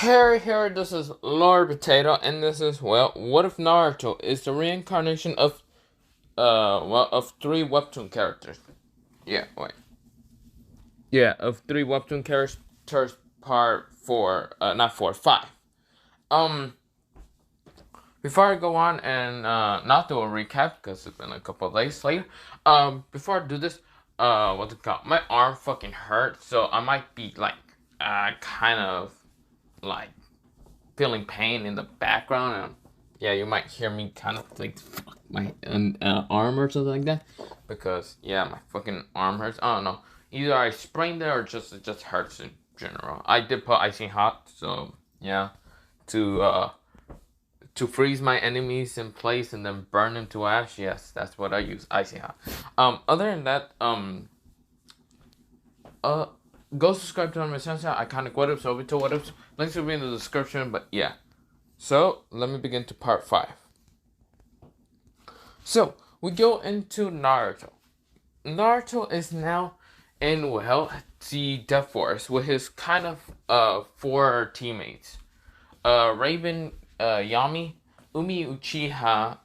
Here, this is Lord Potato, and this is, well, what if Naruto is the reincarnation of, of three Webtoon characters? Yeah, wait. Yeah, of three Webtoon characters, part four, not four, five. Um, Before I go on and, not do a recap, because it's been a couple of days later, before I do this, what's it called? My arm fucking hurts, so I might be, like, kind of, like, feeling pain in the background, and yeah, you might hear me kind of like my arm or something like that, because yeah, my fucking arm hurts. I don't know, either I sprained it or just it just hurts in general. I did put icing hot, so yeah, to uh to freeze my enemies in place and then burn them to ash. Yes, that's what I use, icing hot. Other than that, uh go subscribe to my channel. I kind of what ups over to what ups. Links will be in the description. But yeah, so let me begin to part 5. So we go into Naruto. Naruto is now in, well, the Death Forest with his kind of 4 teammates. Raven, Yami, Umi Uchiha,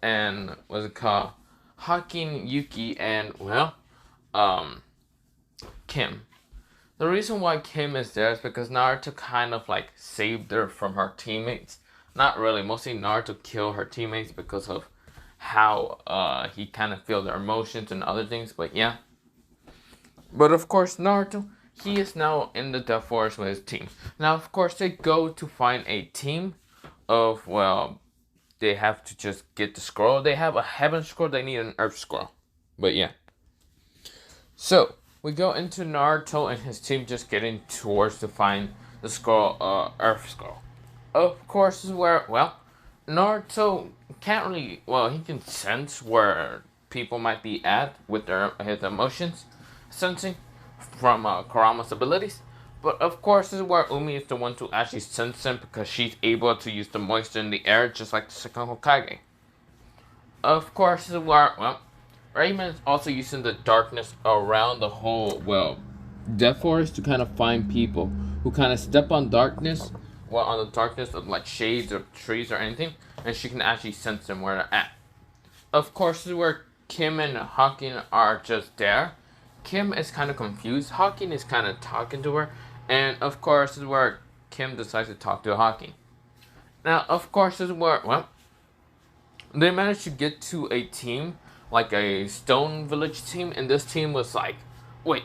and what's it called? Hakin Yuki, and well, Kim. The reason why Kim is there is because Naruto kind of like saved her from her teammates. Not really. Mostly Naruto killed her teammates because of how he kind of feel their emotions and other things. But yeah. But of course, Naruto, he is now in the Death Forest with his team. Now, of course, they go to find a team of, well, they have to just get the scroll. They have a heaven scroll. They need an earth scroll. But yeah. So we go into Naruto and his team just getting towards to find the scroll, Earth Scroll. Of course, this is where, well, Naruto can't really, well, he can sense where people might be at with his emotions, sensing from Kurama's abilities. But of course, this is where Umi is the one to actually sense him because she's able to use the moisture in the air just like the second Hokage. Of course, this is where, well, Rayman is also using the darkness around the whole, well, Death Forest to kind of find people who kind of step on darkness, well, on the darkness of like shades or trees or anything, and she can actually sense them where they're at. Of course, this is where Kim and Hawking are just there. Kim is kind of confused. Hawking is kind of talking to her, and of course, this is where Kim decides to talk to Hawking. Now, of course, this is where, well, they managed to get to a team, like a Stone Village team, and this team was like, wait,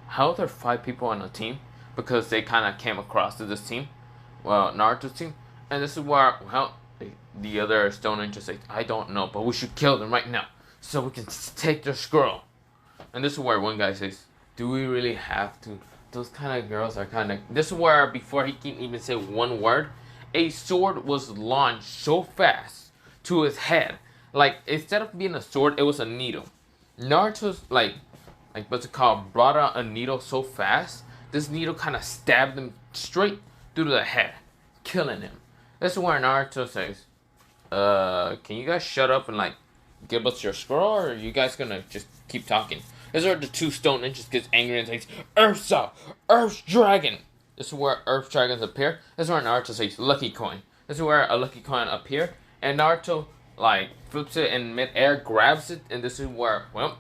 how are there 5 people on a team? Because they kind of came across to this team, well, Naruto's team, and this is where, well, the other Stone Ninja says, I don't know, but we should kill them right now, so we can take their scroll. And this is where one guy says, do we really have to? Those kind of girls are kind of, this is where, before he can even say one word, a sword was launched so fast to his head. Like, instead of being a sword, it was a needle. Naruto's, like what's it called, brought out a needle so fast, this needle kind of stabbed him straight through the head, killing him. This is where Naruto says, can you guys shut up and, like, give us your scroll, or are you guys gonna just keep talking? This is where the 2 Stone Ninjas gets angry and says, Earth's up! Earth's Dragon! This is where Earth Dragons appear. This is where Naruto says, Lucky Coin. This is where a Lucky Coin appear, and Naruto, like, flips it in mid-air, grabs it, and this is where, well,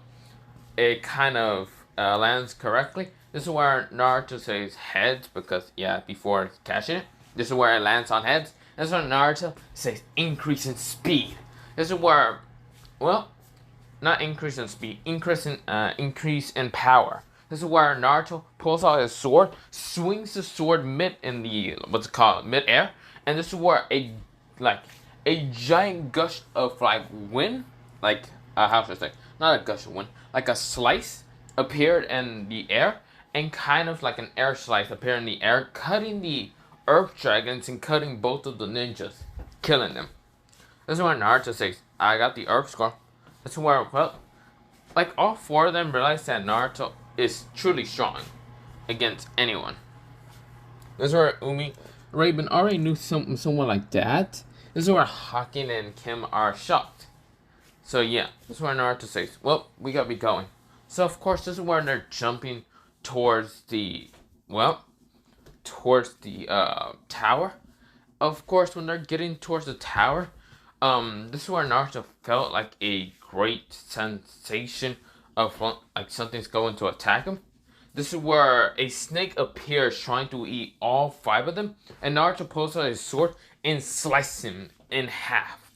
it kind of lands correctly. This is where Naruto says heads, because, yeah, before catching it. This is where it lands on heads. This is where Naruto says increase in speed. This is where, well, not increase in speed, increase in power. This is where Naruto pulls out his sword, swings the sword mid air, and this is where a giant gush of, like, wind, like, how should I say, not a gush of wind, like a slice appeared in the air, and kind of like an air slice appeared in the air, cutting the Earth Dragons and cutting both of the ninjas, killing them. This is where Naruto says, I got the Earth Scroll. This is where, well, like, all 4 of them realize that Naruto is truly strong against anyone. This is where Raven already knew someone like that. This is where Hakin and Kim are shocked. So yeah, this is where Naruto says, well, we gotta be going. So of course, this is where they're jumping towards the, well, towards the tower. Of course, when they're getting towards the tower, this is where Naruto felt like a great sensation of like something's going to attack him. This is where a snake appears trying to eat all five of them, and Naruto pulls out his sword and slices him in half.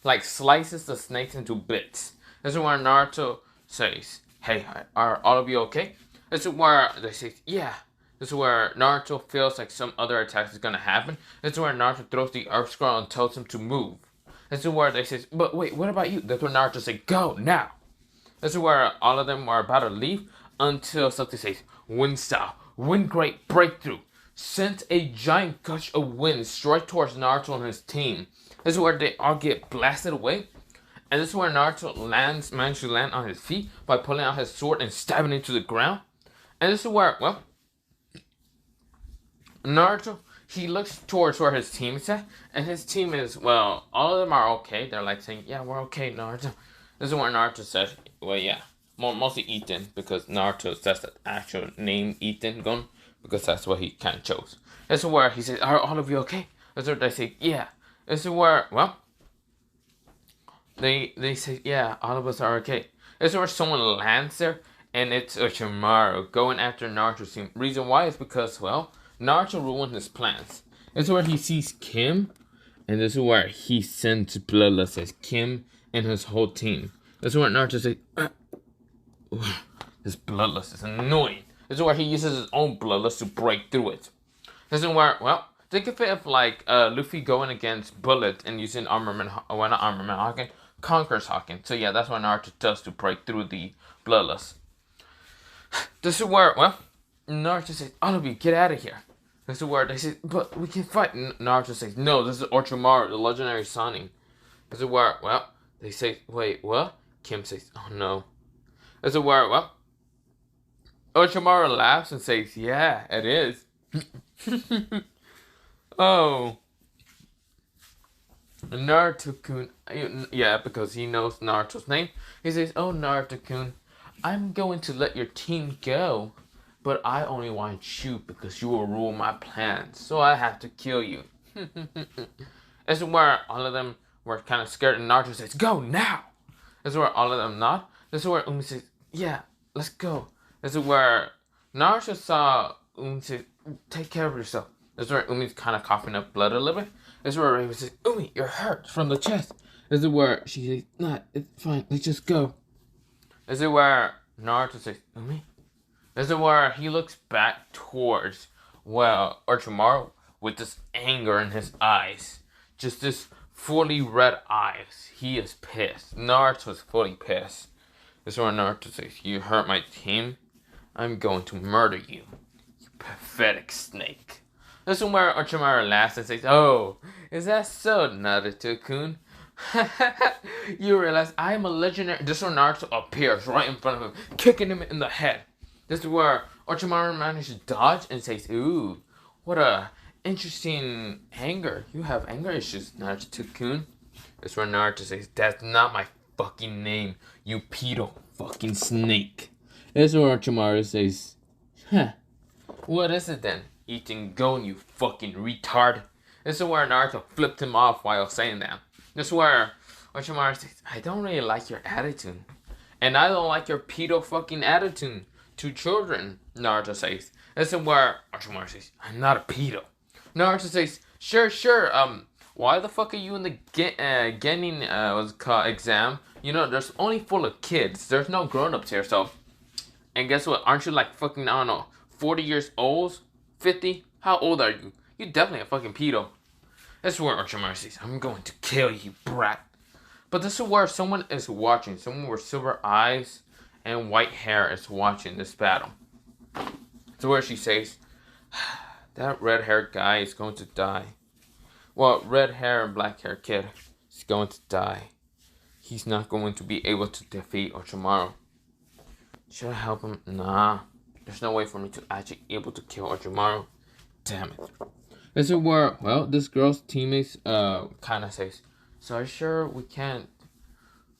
Like slices the snakes into bits. This is where Naruto says, "Hey, are all of you okay?" This is where they say, "Yeah." This is where Naruto feels like some other attack is gonna happen. This is where Naruto throws the Earth Scroll and tells him to move. This is where they say, "But wait, what about you?" That's where Naruto says, "Go now." This is where all of them are about to leave until something says, "Wind style, wind great breakthrough." Sent a giant gush of wind straight towards Naruto and his team. This is where they all get blasted away. And this is where Naruto manages to land on his feet by pulling out his sword and stabbing it to the ground. And this is where, well, Naruto, he looks towards where his team is at, and his team is, well, all of them are okay. They're like saying, "Yeah, we're okay, Naruto." This is where Naruto says, well, yeah, mostly Ethan, because Naruto says the actual name Ethan Gun, because that's what he kind of chose. This is where he says, "Are all of you okay?" This is where they say, "Yeah." This is where, well, they say, "Yeah, all of us are okay." This is where someone lands there, and it's Orochimaru going after Naruto's team. Reason why is because, well, Naruto ruined his plans. This is where he sees Kim, and this is where he sends Bloodlust as Kim and his whole team. This is where Naruto says, "This Bloodlust is annoying." This is where he uses his own Bloodlust to break through it. This is where, well, think of it of like Luffy going against Bullet and using Armament, well, not Armament Hawking, Conqueror's Hawking. So yeah, that's what Naruto does to break through the Bloodlust. This is where, well, Naruto says, "All of you, get out of here." This is where they say, "But we can fight." Naruto says, "No, this is Orochimaru, the legendary Sannin." This is where, well, they say, "Wait, what?" Kim says, "Oh no." This is where, well, Orochimaru laughs and says, "Yeah, it is." Oh. Naruto-kun, yeah, because he knows Naruto's name. He says, "Oh, Naruto-kun, I'm going to let your team go, but I only want you because you will rule my plans, so I have to kill you." This is where all of them were kind of scared, and Naruto says, "Go now." This is where all of them nod. This is where Umi says, "Yeah, let's go." This is where Naruto saw Umi say, "Take care of yourself." This is where Umi's kind of coughing up blood a little bit. This is where Raven says, "Umi, you're hurt from the chest." This is where she says, "Nah, it's fine. Let's just go." This is where Naruto says, "Umi?" This is where he looks back towards, well, Orochimaru with this anger in his eyes. Just this fully red eyes. He is pissed. Naruto's fully pissed. This is where Naruto says, "You hurt my team? I'm going to murder you. You pathetic snake." This is where Orochimaru laughs and says, "Oh, is that so, Naruto-kun?" You realize I am a legendary. This is where Naruto appears right in front of him, kicking him in the head. This is where Orochimaru manages to dodge and says, "Ooh, what a interesting anger. You have anger issues, Naruto-kun." This is where Naruto says, "That's not my fucking name, you pedo fucking snake." This is where Orochimaru says, "Huh, what is it then? Eating Gon, you fucking retard." This is where Naruto flipped him off while saying that. This is where Orochimaru says, "I don't really like your attitude. And I don't like your pedo fucking attitude to children," Naruto says. This is where Orochimaru says, "I'm not a pedo." Naruto says, Sure, why the fuck are you in the Genin, what's it called, exam? You know, there's only full of kids. There's no grown-ups here, so." And guess what? Aren't you like fucking, I don't know, 40 years old? 50? How old are you? You definitely a fucking pedo. This is where Orochimaru says, "I'm going to kill you, brat." But this is where someone is watching. Someone with silver eyes and white hair is watching this battle. So where she says, "That red-haired guy is going to die. Well, red hair and black hair kid is going to die. He's not going to be able to defeat Orochimaru. Should I help him? Nah. There's no way for me to actually able to kill Orochimaru. Damn it." This is where, well, this girl's teammates kind of says, "So are you sure we can't?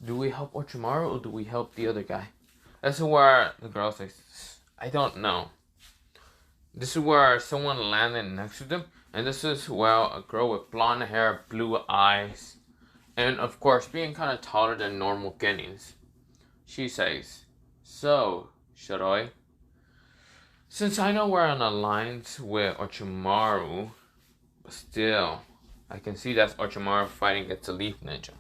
Do we help Orochimaru or do we help the other guy?" This is where the girl says, "I don't know. This is where someone landed next to them, and this is, well, a girl with blonde hair, blue eyes, and of course being kind of taller than normal Guineas. She says, "So, Shiroi, since I know we're in alliance with Orochimaru, but still, I can see that's Orochimaru fighting against the Leaf Ninja.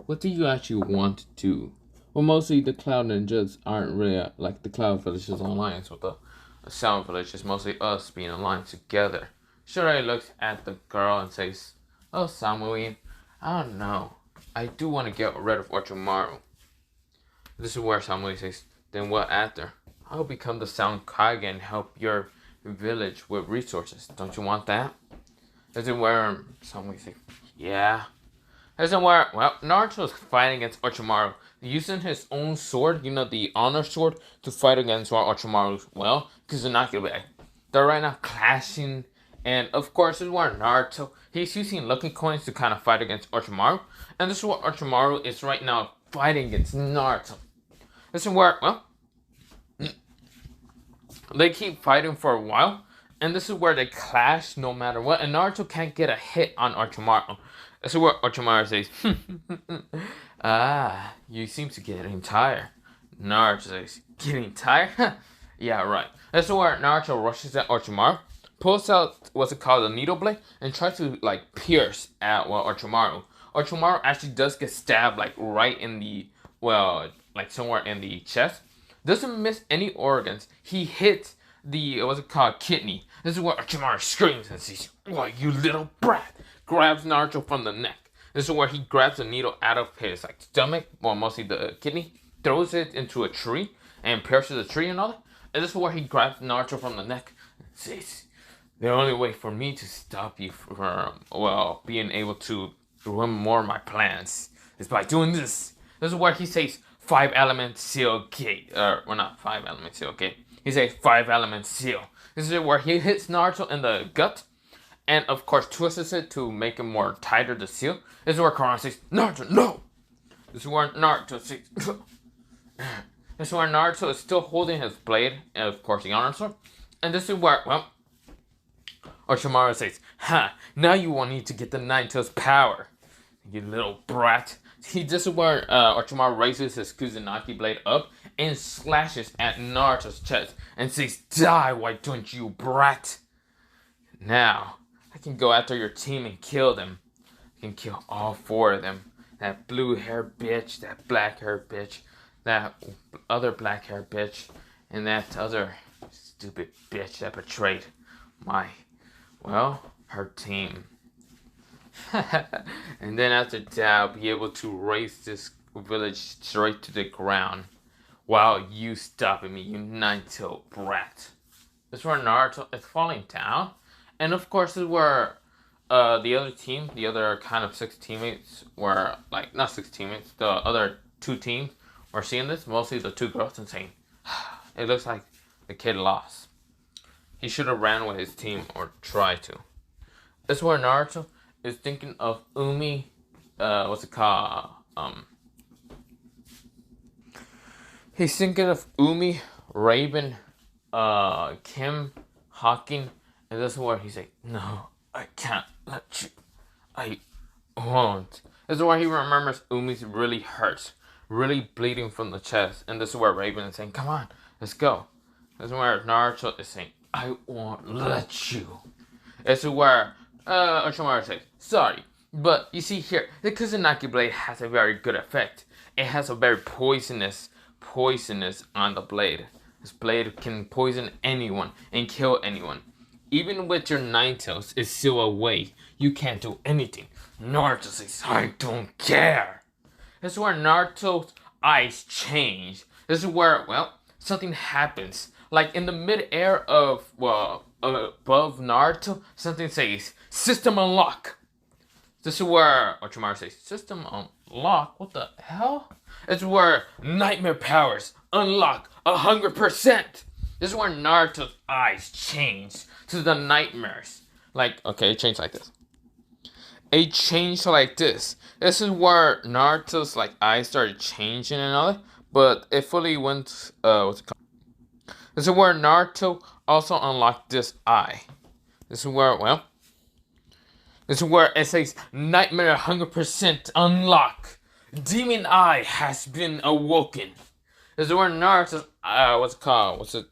What do you actually want to do?" Well, mostly the Cloud Ninjas aren't really like the Cloud Village's alliance with the Sound Village. It's mostly us being aligned together. Shirei looks at the girl and says, "Oh, Samui, I don't know. I do want to get rid of Orochimaru." This is where Samui says, "Then what after? I'll become the Sound Kage and help your village with resources. Don't you want that?" This is where Samui says, "Yeah." This is where, well, Naruto is fighting against Orochimaru, using his own sword, the honor sword, to fight against Orochimaru's, well, Kusanagi. They're right now clashing, and of course, this is where Naruto, he's using lucky coins to kind of fight against Orochimaru, and this is what Orochimaru is right now fighting against Naruto. This is where, well, they keep fighting for a while, and this is where they clash no matter what, and Naruto can't get a hit on Orochimaru. This is where Orochimaru says, "Ah, you seem to be getting tired." Naruto says, "Getting tired?" "Yeah, right." This is where Naruto rushes at Orochimaru, pulls out what's it called, a needle blade, and tries to like pierce at Orochimaru. Orochimaru actually does get stabbed like right in the, well, like somewhere in the chest. Doesn't miss any organs. He hits the, what's it called, kidney. This is where Orochimaru screams and says, "Why, you little brat!" Grabs Naruto from the neck. This is where he grabs a needle out of his like stomach, well, mostly the kidney, throws it into a tree, and pierces the tree and all that. And this is where he grabs Naruto from the neck and says, "The only way for me to stop you from, well, being able to ruin more of my plans is by doing this." This is where he says, "Five element seal gate." Well, not five element seal gate. He says, "Five element seal." This is where he hits Naruto in the gut, and of course twists it to make it more tighter to seal. This is where Kurama says, "Naruto, no!" This is where Naruto says, this is where Naruto is still holding his blade, and of course the honor sword. And this is where, well, Orochimaru says, "Ha, now you won't need to get the Nine Tails power, you little brat." This is where Orochimaru raises his Kusanagi blade up and slashes at Naruto's chest and says, "Die, why don't you, brat? Now, I can go after your team and kill them. I can kill all four of them. That blue hair bitch, that black hair bitch, that other black hair bitch, and that other stupid bitch that betrayed her team." And then after that, I'll be able to raise this village straight to the ground while you stopping me, you nine-tailed brat. This is where Naruto is falling down. And of course, this is where the other team, the other kind of six teammates were, like, not six teammates, the other two teams were seeing this, mostly the two girls, and saying, "It looks like the kid lost. He should have ran with his team or tried to." This is where Naruto is thinking of Umi, what's it called? He's thinking of Umi, Raven, Kim, Hawking, and this is where he's like, "No, I can't let you. I won't." This is where he remembers Umi's really hurts, really bleeding from the chest, and this is where Raven is saying, "Come on, let's go." This is where Naruto is saying, "I won't let you." This is where Orochimaru says, "Sorry, but you see here, the Kusanagi blade has a very good effect. It has a very poisonous on the blade. This blade can poison anyone and kill anyone. Even with your nine tails, it's still away. You can't do anything." Naruto says, "I don't care." This is where Naruto's eyes change. This is where, well, something happens. Like in the mid-air of, well, above Naruto, something says, "System unlock." This is where Orochimaru says, "System unlock? What the hell?" It's where nightmare powers unlock 100%. This is where Naruto's eyes change to the nightmares. Like, okay, it changed like this. It changed like this. This is where Naruto's like eyes started changing and all that, but it fully went, what's it called? This is where Naruto also unlocked this eye. This is where, well, this is where it says Nightmare 100% unlock. Demon Eye has been awoken. This is where Naruto's, what's it called?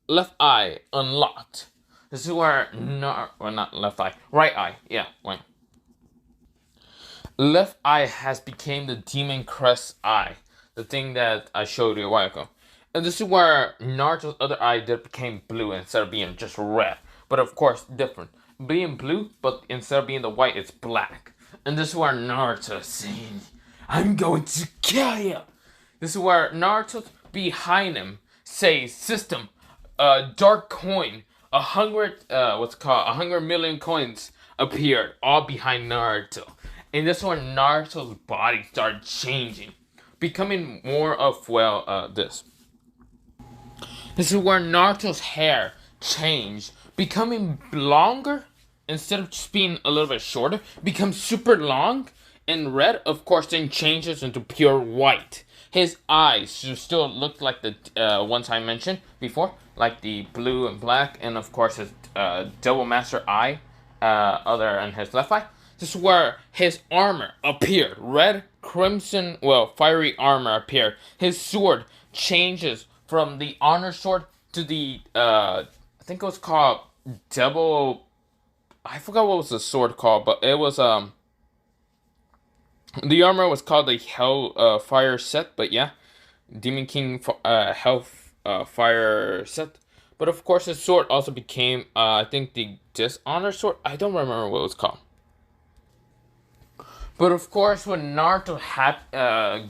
Left eye unlocked. This is where well, not left eye, right eye. Yeah, right. Left eye has become the demon crest eye, the thing that I showed you a while ago. And this is where Naruto's other eye did became blue instead of being just red. But of course, different. Being blue, but instead of being the white, it's black. And this is where Naruto is saying, I'm going to kill you. This is where Naruto behind him says, system, dark coin, 100 million coins appeared, all behind Naruto. And this is when Naruto's body started changing, becoming more of, this. This is where Naruto's hair changed, becoming longer instead of just being a little bit shorter, becomes super long and red, of course, then changes into pure white. His eyes still look like the ones I mentioned before, like the blue and black, and of course his double master eye, other than his left eye. This is where his armor appeared. Red, crimson, fiery armor appeared. His sword changes from the honor sword to the, I think it was called double, I forgot what was the sword called, but it was, the armor was called the Hell Fire set, but yeah, Demon King Hell Fire set. But of course, his sword also became, I think, the Dishonor sword. I don't remember what it was called. But of course, when Naruto had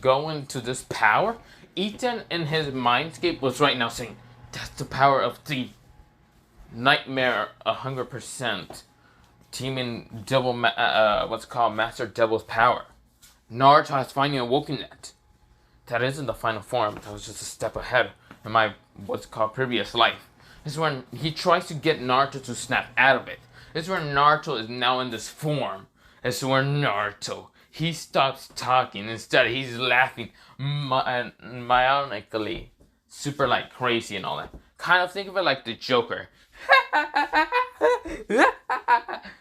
going to this power, Ethan in his mindscape was right now saying, "That's the power of the Nightmare 100%." Teaming double, Master Devil's power. Naruto has finally awoken that. That isn't the final form. That was just a step ahead in my previous life. This is when he tries to get Naruto to snap out of it. This is where Naruto is now in this form. This is where Naruto, he stops talking. Instead, he's laughing myonically, super like crazy and all that. Kind of think of it like the Joker.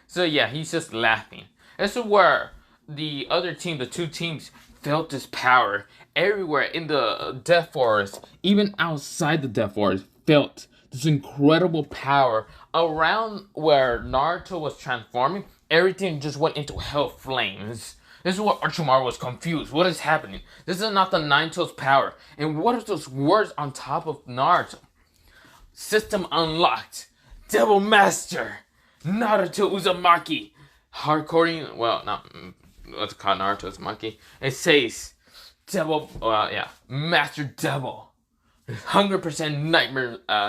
So yeah, he's just laughing. This is where the other team, the two teams, felt this power everywhere in the Death Forest, even outside the Death Forest, felt this incredible power around where Naruto was transforming. Everything just went into hell flames. This is what Orochimaru was confused. What is happening? This is not the Nine-Tails power. And what are those words on top of Naruto? System unlocked. Devil Master. Naruto Uzumaki. Hardcore, what's it called? Naruto Uzumaki. It says, Devil, Master Devil. 100%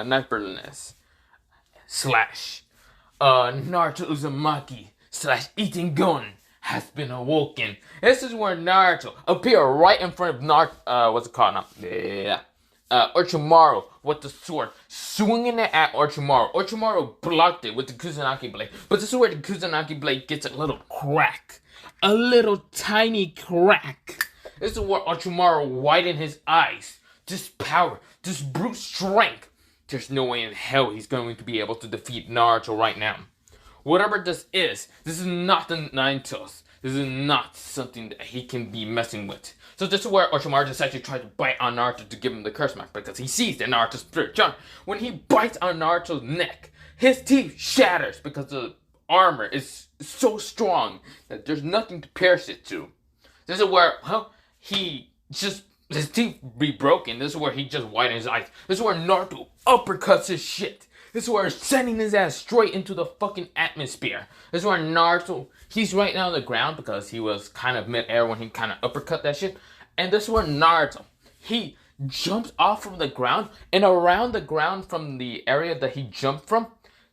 nightmareness. / Naruto Uzumaki / Eating Gun has been awoken. This is where Naruto appeared right in front of Orochimaru with the sword, swinging it at Orochimaru. Orochimaru blocked it with the Kusanagi blade, but this is where the Kusanagi blade gets a little crack. A little tiny crack. This is where Orochimaru widened his eyes. This power, this brute strength. There's no way in hell he's going to be able to defeat Naruto right now. Whatever this is not the Nine-Tails. This is not something that he can be messing with. So this is where Orochimaru decides to try to bite on Naruto to give him the curse mark, because he sees that Naruto's spirit jump. When he bites on Naruto's neck, his teeth shatters because the armor is so strong that there's nothing to pierce it to. This is where, his teeth be broken. This is where he just widens his eyes. This is where Naruto uppercuts his shit. This is where he's sending his ass straight into the fucking atmosphere. This is where Naruto, he's right now on the ground because he was kind of mid-air when he kind of uppercut that shit. And this is where Naruto, he jumps off from the ground, and around the ground from the area that he jumped from,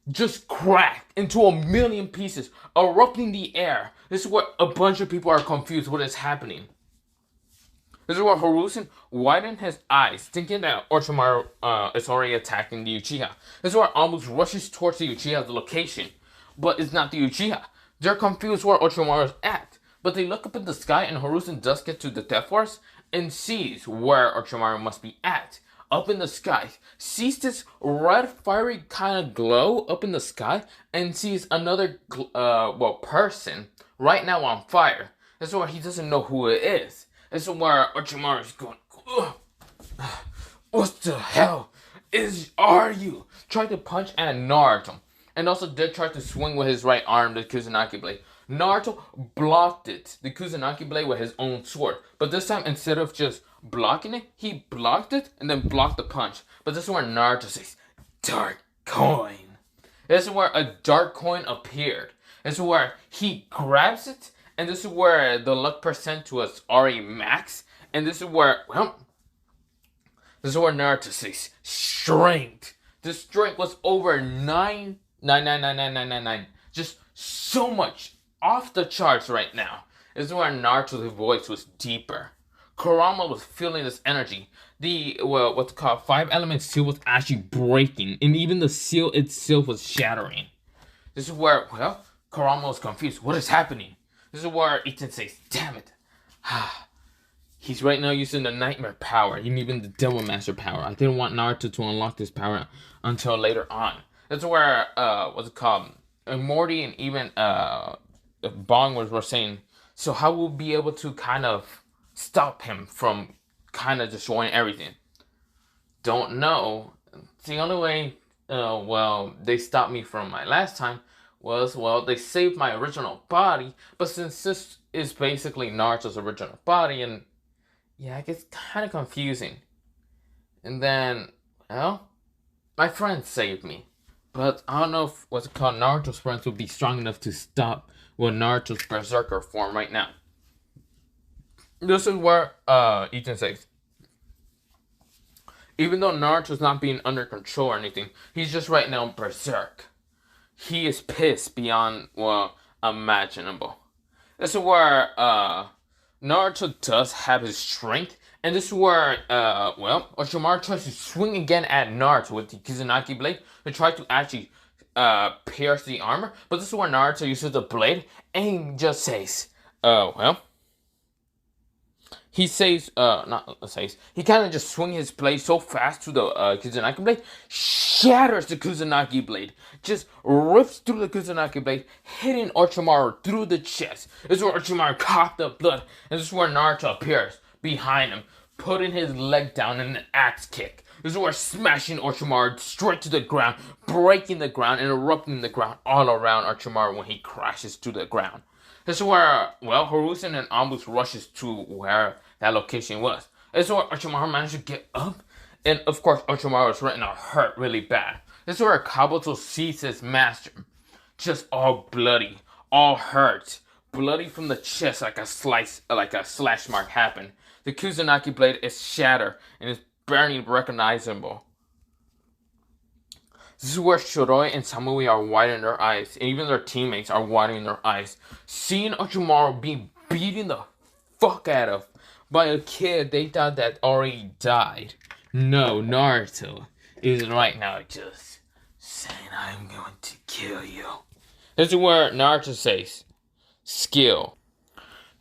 just cracked into a million pieces, erupting the air. This is where a bunch of people are confused what is happening. This is where Hiruzen widened his eyes, thinking that Orochimaru is already attacking the Uchiha. This is where almost rushes towards the Uchiha's location, but it's not the Uchiha. They're confused where Orochimaru is at, but they look up in the sky, and Hiruzen does get to the Death Forest and sees where Orochimaru must be at. up in the sky, sees this red fiery kind of glow up in the sky, and sees another person right now on fire. This is where he doesn't know who it is. This is where Orochimaru is going, ugh, what the hell are you? Tried to punch at Naruto. And also did try to swing with his right arm the Kusanagi blade. Naruto blocked it, the Kusanagi blade, with his own sword. But this time, instead of just blocking it, he blocked it and then blocked the punch. But this is where Naruto says, dark coin. This is where a dark coin appeared. This is where he grabs it. And this is where the luck percent was already max. And this is where, Naruto says, strength. The strength was over 9,999,999. Just so much off the charts right now. This is where Naruto's voice was deeper. Kurama was feeling this energy. The, what's called 5-element seal was actually breaking. And even the seal itself was shattering. This is where, Kurama was confused. What is happening? This is where Itin says, damn it. He's right now using the nightmare power and even the devil master power. I didn't want Naruto to unlock this power until later on. That's where, Morty and even Bong were saying, so how will we be able to kind of stop him from kind of destroying everything? Don't know. The only way, they stopped me from my last time was, they saved my original body. But since this is basically Naruto's original body, and yeah, it gets kind of confusing. And then, my friends saved me. But I don't know if Naruto's friends would be strong enough to stop Naruto's berserker form right now. This is where Itin says, even though Naruto's not being under control or anything, he's just right now berserk. He is pissed beyond, imaginable. This is where Naruto does have his strength, and this is where, Orochimaru tries to swing again at Naruto with the Kusanagi blade to try to actually pierce the armor. But this is where Naruto uses the blade and he just says, he says, he kind of just swings his blade so fast to the Kusanagi blade, shatters the Kusanagi blade, just rips through the Kusanagi blade, hitting Orochimaru through the chest. This is where Orochimaru coughed up blood, and this is where Naruto appears behind him, putting his leg down in an axe kick. This is where smashing Orochimaru straight to the ground, breaking the ground, and erupting the ground all around Orochimaru when he crashes to the ground. This is where, Hiruzen and Anbus rushes to where that location was. This is where Orochimaru managed to get up. And, of course, Orochimaru is right now hurt really bad. This is where Kabuto sees his master. Just all bloody, all hurt. Bloody from the chest like a slash mark happened. The Kusanagi blade is shattered and is barely recognizable. This is where Shiroi and Samui are widening their eyes, and even their teammates are widening their eyes, seeing Orochimaru being beaten the fuck out of by a kid they thought that already died. No, Naruto is right now just saying, I'm going to kill you. This is where Naruto says, skill.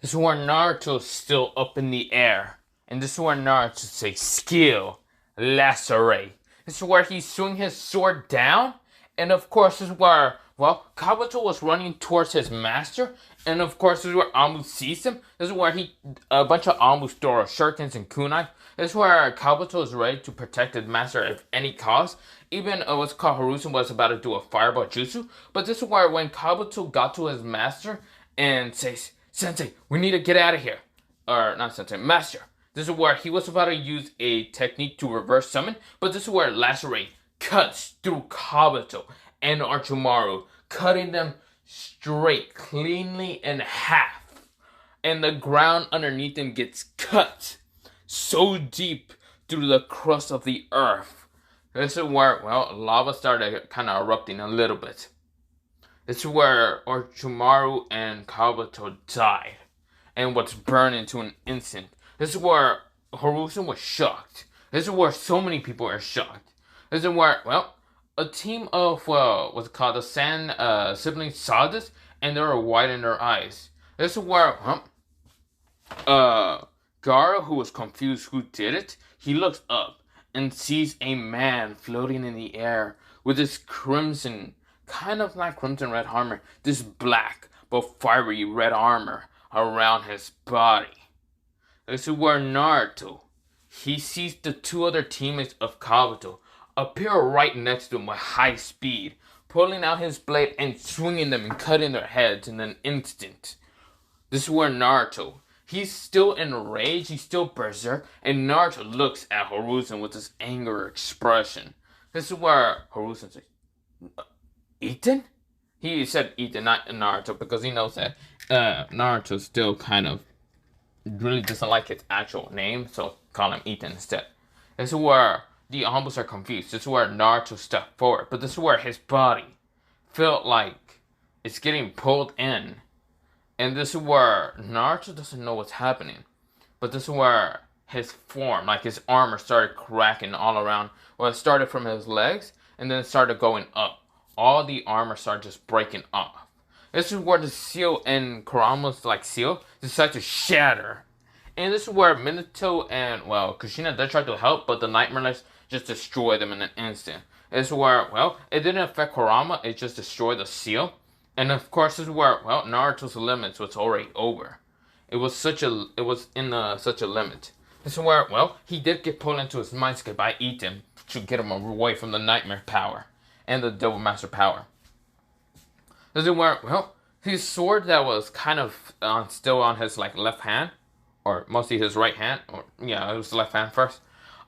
This is where Naruto is still up in the air, and this is where Naruto says, skill, lacerate. This is where he swung his sword down. And of course, this is where, Kabuto was running towards his master. And of course, this is where Anbus sees him. This is where a bunch of Anbus throw shurikens and kunai. This is where Kabuto is ready to protect his master at any cost. Even what's called Hiruzen was about to do a fireball jutsu. But this is where when Kabuto got to his master and says, Sensei, we need to get out of here. Or not Sensei, Master. This is where he was about to use a technique to reverse summon, but this is where Lacerate cuts through Kabuto and Orochimaru, cutting them straight, cleanly in half. And the ground underneath them gets cut so deep through the crust of the earth. This is where, lava started kind of erupting a little bit. This is where Orochimaru and Kabuto died and was burned into an instant. This is where Hiruzen was shocked. This is where so many people are shocked. This is where, a team of, what's it called, the Sand siblings saw this, and they were widening their eyes. This is where, Gaara, who was confused who did it, he looks up, and sees a man floating in the air with this crimson, kind of like crimson red armor, this black but fiery red armor around his body. This is where Naruto, he sees the two other teammates of Kabuto appear right next to him with high speed, pulling out his blade and swinging them and cutting their heads in an instant. This is where Naruto, he's still enraged, he's still berserk, and Naruto looks at Hiruzen with this anger expression. This is where Hiruzen says, Ethan? He said Ethan, not Naruto, because he knows that Naruto still kind of really doesn't like his actual name, so call him Ethan instead. This is where the Ambos are confused. This is where Naruto stepped forward, but this is where his body felt like it's getting pulled in. And this is where Naruto doesn't know what's happening. But this is where his form, like his armor, started cracking all around. Well, it started from his legs, and then it started going up. All the armor started just breaking off. This is where the seal and Kurama's like seal decide to shatter. And this is where Minato and, well, Kushina, they tried to help, but the Nightmares just destroyed them in an instant. This is where, well, it didn't affect Kurama, it just destroyed the seal. And of course, this is where, well, Naruto's limits was already over. It was such a limit. This is where, well, he did get pulled into his mindscape by Ethan to get him away from the Nightmare power and the Devil Master power. This is where, well, his sword that was kind of still on his like left hand, or mostly his right hand, or yeah, it was the left hand first,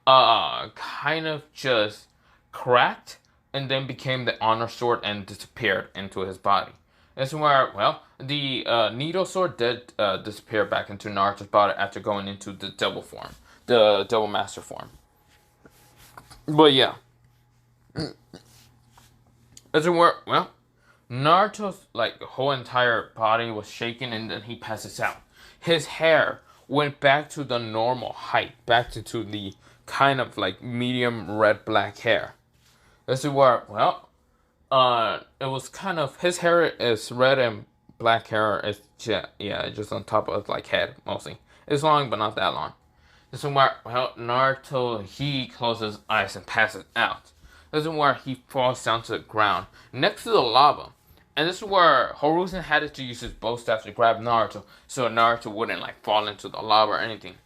kind of just cracked and then became the honor sword and disappeared into his body. This is where, well, the needle sword did disappear back into Naruto's body after going into the devil form, the Devil Master form. But yeah, this is where, well, Naruto's like whole entire body was shaking and then he passes out. His hair went back to the normal height, back to the kind of like medium red-black hair. This is where, well, it was kind of, his hair is red and black hair is just on top of like head mostly. It's long but not that long. This is where, well, Naruto, he closes his eyes and passes out. This is where he falls down to the ground next to the lava. And this is where Hiruzen had to use his bow staff to grab Naruto so Naruto wouldn't like fall into the lava or anything.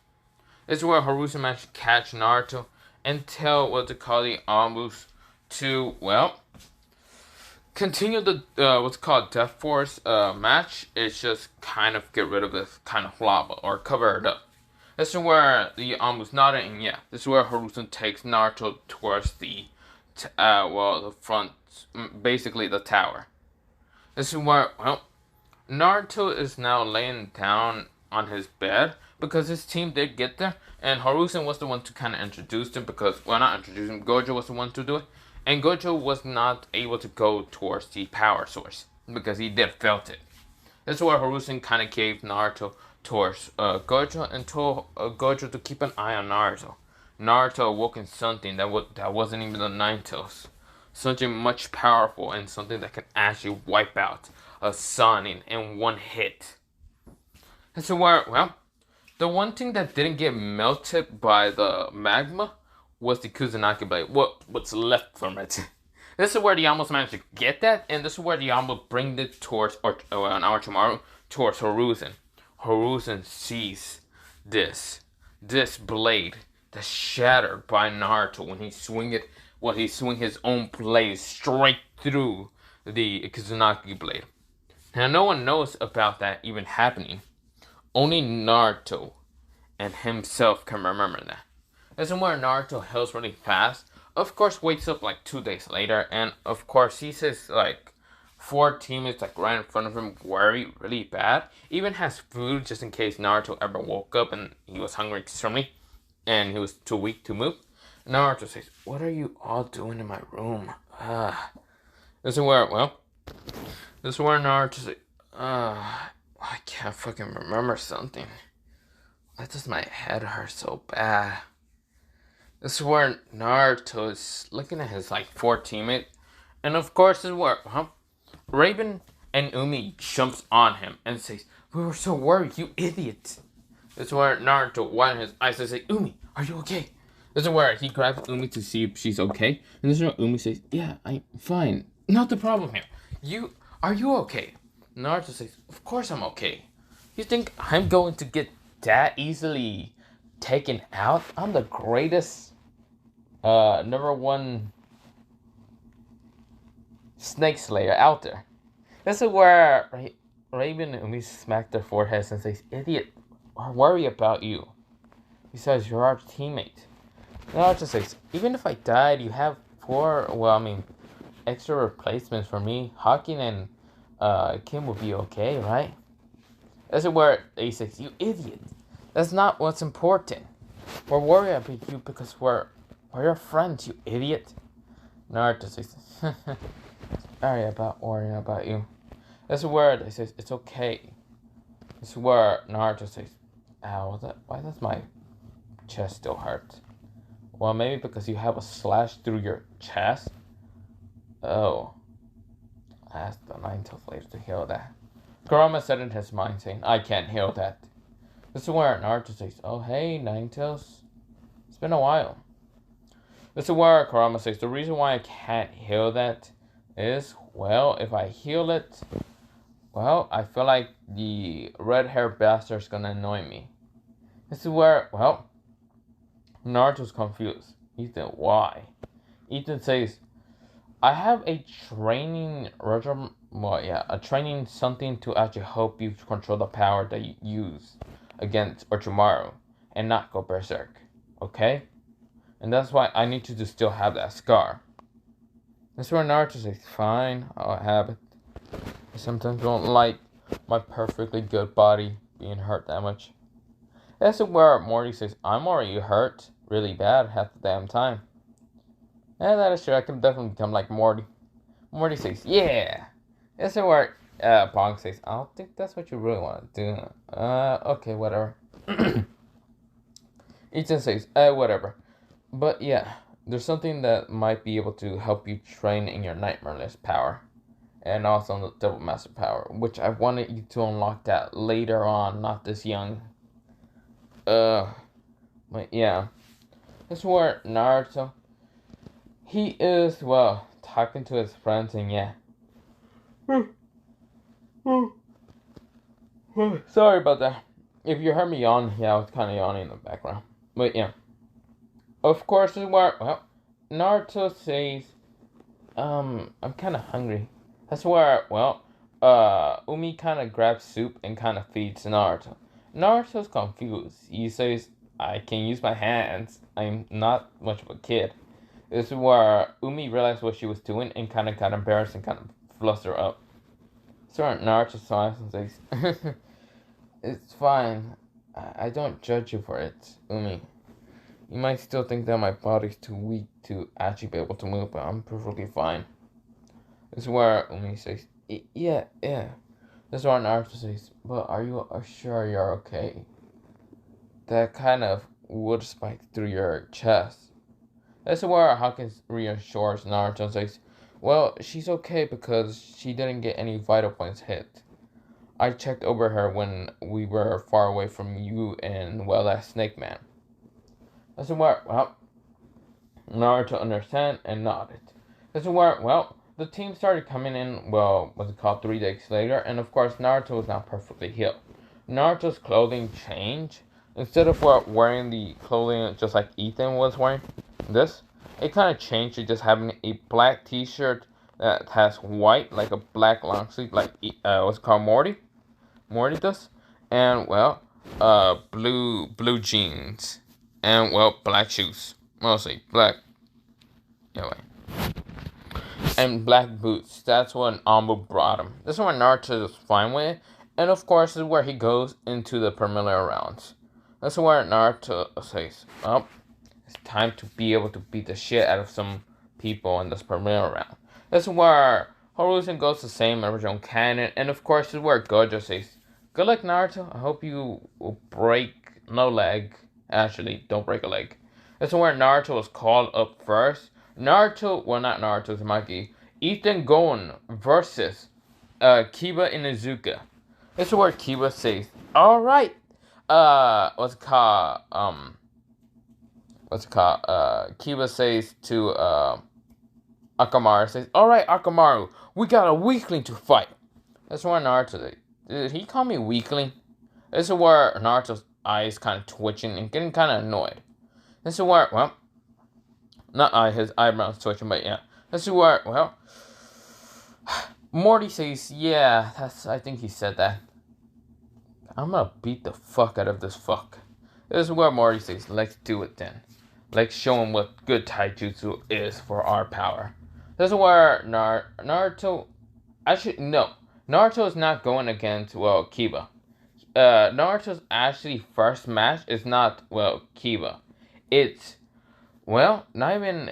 This is where Hiruzen managed to catch Naruto and tell what to call the Ambus to, well, continue the what's called Death Force match. It's just kind of get rid of this kind of lava or cover it up. This is where the Ambus nodded, and yeah, this is where Hiruzen takes Naruto towards the the front, basically the tower. This is where, well, Naruto is now laying down on his bed because his team did get there, and Hiruzen was the one to kind of introduce him because, well, not introduce him, Gojo was the one to do it, and Gojo was not able to go towards the power source because he did felt it. This is where Hiruzen kind of gave Naruto towards Gojo and told Gojo to keep an eye on Naruto. Naruto awoke in something that wasn't even the Nine Tails. Something much powerful and something that can actually wipe out a sun in one hit. And so where, well, the one thing that didn't get melted by the magma was the Kusanagi blade. What's left from it. This is where the Ambos managed to get that, and this is where the Ambos bring it towards, or Orochimaru, towards Hiruzen. Hiruzen sees this blade that's shattered by Naruto when he swing his own blade straight through the Kusanagi blade. Now no one knows about that even happening. Only Naruto and himself can remember that. This is where Naruto heals really fast. Of course, wakes up like 2 days later, and of course he says like 4 teammates like right in front of him worry really bad. Even has food just in case Naruto ever woke up and he was hungry extremely, and he was too weak to move. Naruto says, "What are you all doing in my room?" This is where, well, this is where Naruto says, I can't fucking remember something. Why does my head hurt so bad? This is where Naruto is looking at his like 4 teammates, and of course this is where, Raven and Umi jumps on him and says, "We were so worried, you idiot." This is where Naruto, wiping his eyes, and says, "Umi, are you okay?" This is where he grabs Umi to see if she's okay. And this is where Umi says, yeah, I'm fine. Not the problem here. Are you okay? Naruto says, of course I'm okay. You think I'm going to get that easily taken out? I'm the greatest, number one snake slayer out there. This is where Raven and Umi smack their foreheads and says, idiot, I worry about you. Besides, you're our teammate. Naruto says, even if I died, you have extra replacements for me. Hakin and Kim will be okay, right? This is where they say, you idiot. That's not what's important. We're worried about you because we're your friends, you idiot. Naruto says, sorry about worrying about you. This is where they say, it's okay. This is where Naruto says, ow, why does my chest still hurt? Well, maybe because you have a slash through your chest. Oh. I asked the Nine-Tails later to heal that. Kurama said in his mind, saying, I can't heal that. This is where Naruto says, oh hey, Nine-Tails. It's been a while. This is where Kurama says, the reason why I can't heal that is, well, if I heal it, well, I feel like the red-haired bastard's gonna annoy me. This is where, well, Naruto's confused. Ethan, why? Ethan says, I have a training regime, a training something to actually help you control the power that you use against Orochimaru and not go berserk, okay? And that's why I need to still have that scar. That's where Naruto says, fine, I'll have it. I sometimes don't like my perfectly good body being hurt that much. That's where Morty says, I'm already hurt really bad half the damn time. And that is true, I can definitely become like Morty. Morty says, yeah. That's where Bong says, I don't think that's what you really want to do. Okay, whatever. Ethan says, whatever. But yeah, there's something that might be able to help you train in your nightmareless power. And also the Devil Master power, which I wanted you to unlock that later on, not this young. But yeah. That's where Naruto, he is, well, talking to his friends and yeah. Sorry about that. If you heard me yawn, yeah, I was kind of yawning in the background. But yeah. Of course, this is where, well, Naruto says, I'm kind of hungry. That's where, well, Umi kind of grabs soup and kind of feeds Naruto. Naruto's confused. He says, I can use my hands. I'm not much of a kid. This is where Umi realized what she was doing and kind of got embarrassed and kind of flustered up. So Naruto smiles and says, it's fine. I don't judge you for it, Umi. You might still think that my body's too weak to actually be able to move, but I'm perfectly fine. This is where Umi says, yeah. This is where Naruto says, but are you sure you're okay? That kind of wood spike through your chest. This is where Hawkins reassures Naruto and says, well, she's okay because she didn't get any vital points hit. I checked over her when we were far away from you and, well, that Snake Man. This is where, well, Naruto understood and nodded. This is where, well, the team started coming in, well, what's it called, 3 days later, and of course Naruto was not perfectly healed. Naruto's clothing changed. Instead of wearing the clothing just like Ethan was wearing, it kind of changed to just having a black t-shirt that has white, like a black long sleeve, like, what's it called, Morty does, and, well, blue jeans, and, well, black shoes, mostly black, and black boots. That's what Ambu brought him. This is what Naruto is fine with, and of course, this is where he goes into the preliminary rounds. This is where Naruto says, well, it's time to be able to beat the shit out of some people in this preliminary round. This is where Hiruzen goes the same original canon, and of course, this is where Gojo says, good luck, Naruto. I hope you will break no leg. Actually, don't break a leg. This is where Naruto was called up first. Not Naruto, Uzumaki. Ethan Gon versus Kiba Inuzuka. This is where Kiba says, alright, what's it called, what's it called? Kiba says to Akamaru says, "All right, Akamaru, we got a weakling to fight." That's where Naruto says, "Did he call me weakling?" This is where Naruto's eyes kind of twitching and getting kind of annoyed. This is where, well, not his eyebrows twitching, but yeah. This is where, well, Morty says, "Yeah, I think he said that. I'm gonna beat the fuck out of this fuck." This is where Morty says, "Let's do it then. Let's show him what good taijutsu is for our power." This is where Naruto, actually, no. Naruto is not going against, well, Kiba. Naruto's actually first match is not, well, Kiba. It's, well, not even,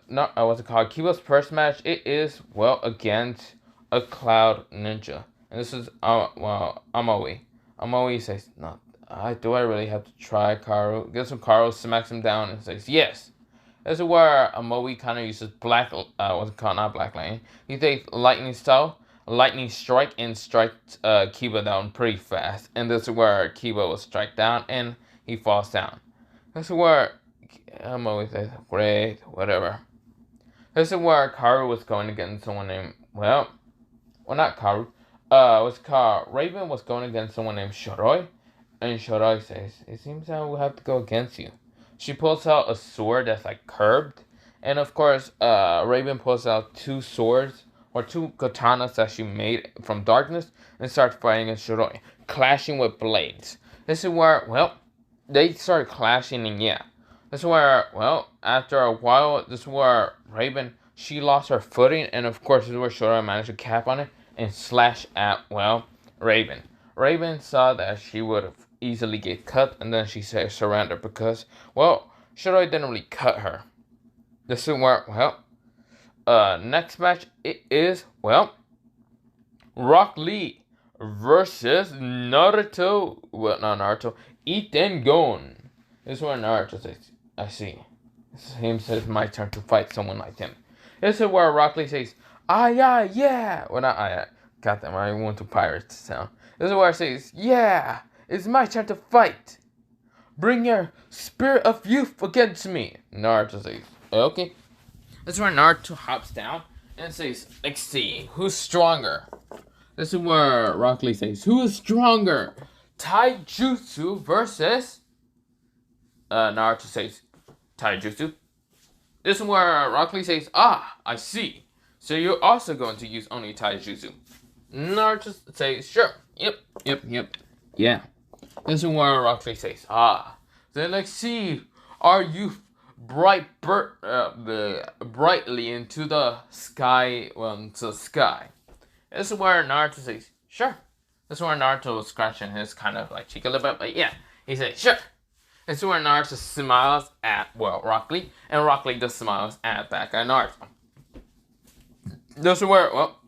not, what's it called? Kiba's first match, it is, well, against a Cloud Ninja. And this is, well, Amaoi. Amaoi says, "No, do I really have to try Karu?" Guess when Karu smacks him down and says, "Yes." This is where Amaoi kind of uses black, what's it called? Not black lightning. He takes lightning style, lightning strike, and strikes Kiba down pretty fast. And this is where Kiba will strike down and he falls down. This is where Amaoi says, "Great, whatever." This is where Karu was going against someone named, well, not Karu. What's it called? Raven was going against someone named Shoroi. And Shoroi says, "It seems I will have to go against you." She pulls out a sword that's like curved. And of course, Raven pulls out two swords or two katanas that she made from darkness and starts fighting against Shoroi, clashing with blades. This is where, well, they start clashing, and yeah. This is where, well, after a while, this is where Raven, she lost her footing, and of course, this is where Shoroi managed to cap on it and slash at, well, Raven. Raven saw that she would have easily get cut, and then she said surrender because, well, Shoroi didn't really cut her. This is where, well, next match, it is, well, Rock Lee versus Naruto. Well, not Naruto. Iten Gon. This is where Naruto says, "I see." Him says, "My turn to fight someone like him." This is where Rock Lee says, yeah." Well, not goddamn, I went to Pirates sound. This is where it says, "Yeah, it's my turn to fight. Bring your spirit of youth against me." Naruto says, "Okay." This is where Naruto hops down and says, "Let's see, who's stronger?" This is where Rock Lee says, "Who is stronger? Taijutsu versus..." Naruto says, "Taijutsu." This is where Rock Lee says, "I see. So you're also going to use only Taijutsu." Naruto says, "Sure. Yep. Yeah." This is where Rock Lee says, Then let's see. Are you brightly into the sky, to the sky?" This is where Naruto says, "Sure." This is where Naruto was scratching his kind of like cheek a little bit, but yeah, he says, "Sure." This is where Naruto smiles at, well, Rock Lee, and Rock Lee just smiles at back at Naruto. This is where, well,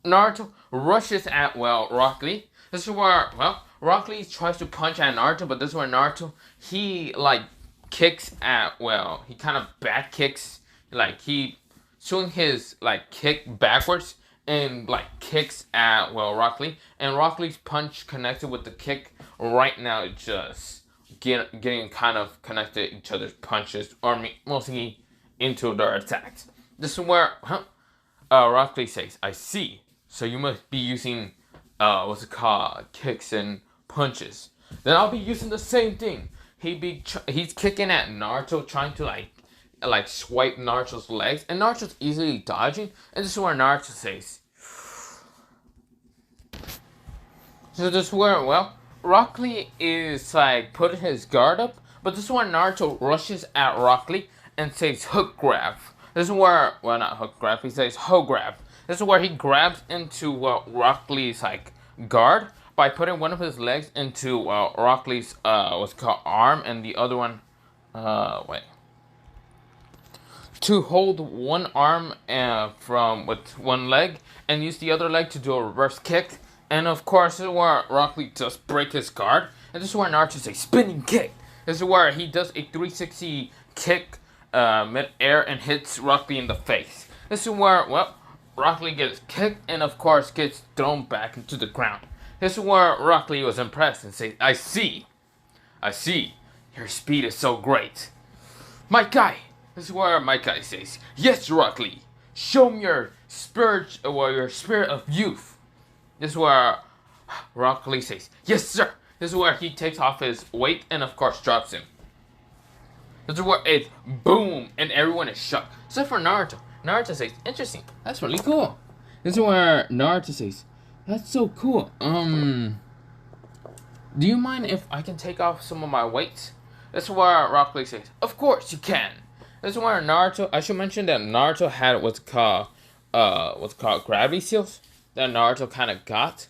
Naruto rushes at, well, Rock Lee. This is where, well, Rock Lee tries to punch at Naruto, but this is where Naruto, he, like, kicks at, well, he kind of back kicks, like, he swing his, like, kick backwards and, like, kicks at, well, Rock Lee. And Rock Lee's punch connected with the kick right now, just getting kind of connected to each other's punches, or mostly into their attacks. This is where, Rock Lee says, "I see. So you must be using, what's it called, kicks and punches. Then I'll be using the same thing." He's kicking at Naruto, trying to like swipe Naruto's legs, and Naruto's easily dodging. And this is where Naruto says, so this is where, well, Rock Lee is like putting his guard up, but this is where Naruto rushes at Rock Lee and says hook grab. This is where, well, not hook grab, he says hoe grab. This is where he grabs into, well, Rock Lee's like guard by putting one of his legs into, well, Rock Lee's what's called arm, and the other one, to hold one arm from with one leg and use the other leg to do a reverse kick. And of course, this is where Rock Lee does break his guard. And this is where Naruto does a spinning kick. This is where he does a 360 kick mid-air and hits Rock Lee in the face. This is where, well, Rock Lee gets kicked and of course gets thrown back into the ground. This is where Rock Lee was impressed and says, I see. Your speed is so great. My guy! This is where my guy says, yes, Rock Lee. Show me your spirit, your spirit of youth. This is where Rock Lee says, yes, sir. This is where he takes off his weight and, of course, drops him. This is where it's boom, and everyone is shocked. Except for Naruto. Naruto says, interesting. That's really cool. This is where Naruto says, that's so cool. Do you mind if I can take off some of my weights? This is where Rock Lee says, of course you can. This is where Naruto, I should mention that Naruto had what's called gravity seals that Naruto kind of got.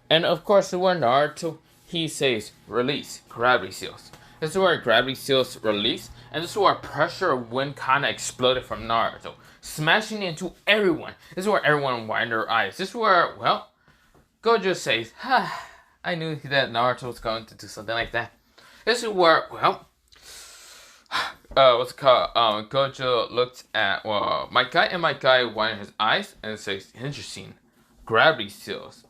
And of course, this is where Naruto, he says, release gravity seals. This is where gravity seals release, and this is where pressure of wind kind of exploded from Naruto, smashing into everyone. This is where everyone widened their eyes. This is where, well, Gojo says, I knew that Naruto was going to do something like that. This is where, well, Gojo looked at, my guy widened his eyes and says, interesting, gravity seals.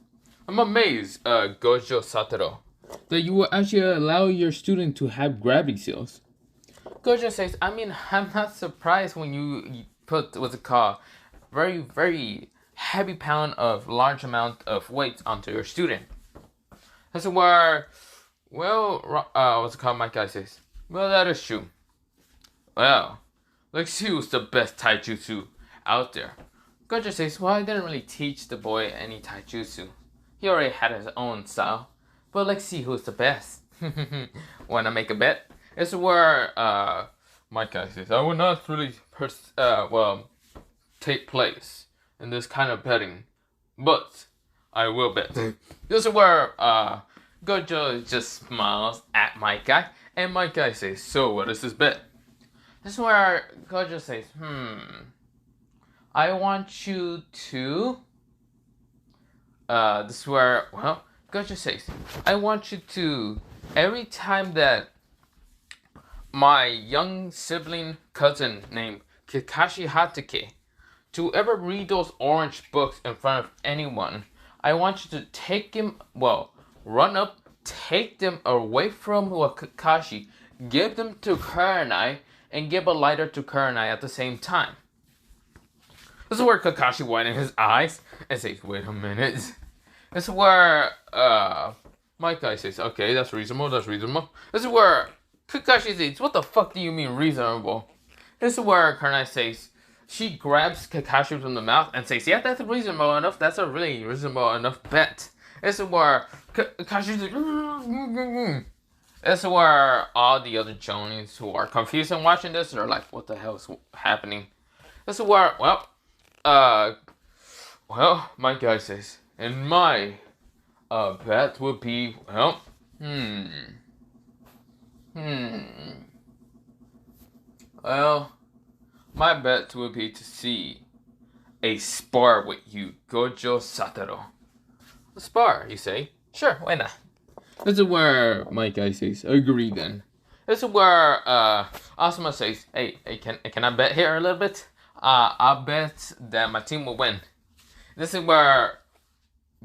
I'm amazed, Gojo Satoru, that you will actually allow your student to have gravity seals. Gojo says, I mean, I'm not surprised when you put, very, very heavy pound of large amount of weight onto your student. That's where, well, my guy says, well, that is true. Well, let's see who's the best taijutsu out there. Gojo says, well, I didn't really teach the boy any taijutsu. He already had his own style. But let's see who's the best. Wanna make a bet? It's where, my guy says, I will not really, take place in this kind of betting. But I will bet. This is where, Gojo just smiles at my guy. And my guy says, so what is this bet? This is where Gojo says, I want you to, this is where, well, Gojo says, I want you to, every time that my young sibling cousin named Kakashi Hatake to ever read those orange books in front of anyone, I want you to take him, run up, take them away from Kakashi, give them to Kurenai, and give a lighter to Kurenai at the same time. This is where Kakashi widened his eyes and says, wait a minute. This is where my guy says, okay, that's reasonable. This is where Kakashi says, what the fuck do you mean reasonable? This is where Kurenai says, she grabs Kakashi from the mouth and says, yeah, that's reasonable enough. That's a really reasonable enough bet. This is where Kakashi says, this is where all the other Jonins who are confused and watching this are like, what the hell is happening? This is where, my guy says, and my bet would be, my bet would be to see a spar with you, Gojo Satoru. A spar, you say? Sure, why not? This is where my guy says, agree then. This is where Asuma says, hey, can I bet here a little bit? I'll bet that my team will win. This is where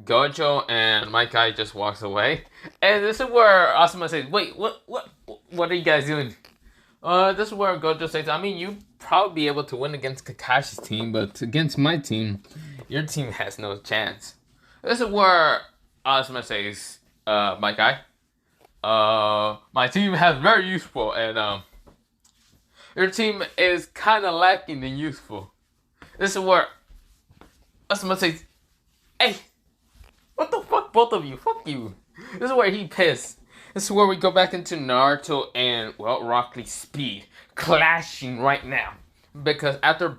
Gojo and my guy just walks away. And this is where Asuma says, wait, what are you guys doing? This is where Gojo says, I mean, you probably be able to win against Kakashi's team, but against my team, your team has no chance. This is where Asuma says, my guy, my team has very useful, and your team is kind of lacking in useful. This is where Asuma says, hey, what the fuck, both of you, fuck you. This is where he pissed. This is where we go back into Naruto and, Rock Lee's speed clashing right now. Because after,